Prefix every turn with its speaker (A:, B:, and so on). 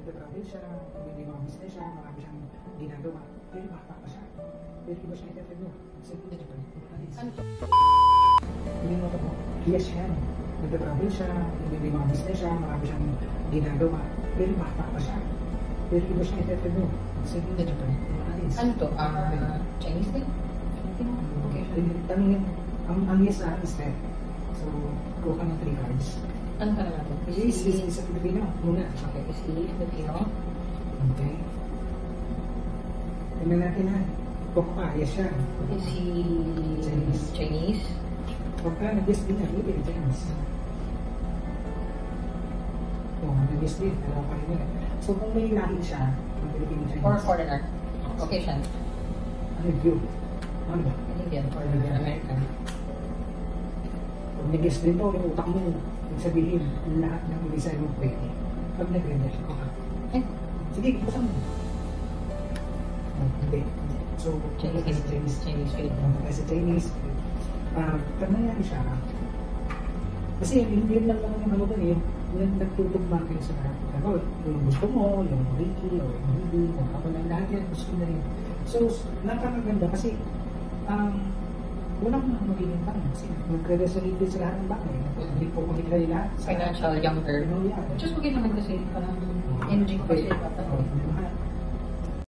A: nagtatravel siya, may mga business siya, marami siyang ginagawa, pero bata pa siya. Pero iba siya entrepreneur. Simple na Japan.
B: Ano to?
A: Hindi mo ito po. Yes siya. Nagtatravel siya, may mga business siya, marami siyang ginagawa, pero bata pa siya. Pero iba siya entrepreneur. Simple na Japan.
B: Ano to? Chinese din? Okay.
A: Tanungin, ang yes na is that. So, kuha ka ng 3 cards.
B: Ano ka naman to?
A: Yes, is a Filipino. Muna.
B: Okay, is he Filipino?
A: Okay. Tingnan natin ha. Huwag pa, yes siya.
B: Is he
A: Chinese.
B: Chinese?
A: Huwag ka, nag-yes din na. Hindi, Chinese. Oo, nag-yes din. Alam pa rin yun. So, kung may lahi siya, ang Filipino Chinese.
B: Or foreigner? Caucasian?
A: Ano yun? Ano ba?
B: Indian or American?
A: Pag nag-yes din to, yung utak mo, yung sabihin, lahat ng design mo pwede. Pag nag-render ko ka.
B: Eh,
A: Sige, buksan mo. Oh, hindi. So,
B: Chinese Filipino.
A: Kasi Chinese, pag nangyari siya, kasi yun lang naman yung ano doon eh, yung nagtutugma kayo sa ano, yung gusto mo, yung Ricky, o yung hindi, yung ako lang lahat yan, gusto na rin. So, napakaganda kasi, unang magiging tanong kasi magre-resonate din sa lahat ng bagay. Hindi po makikita nila lahat.
B: Financial younger.
A: Ano yan?
B: Just okay naman kasi parang energy ko kasi.
A: Oo.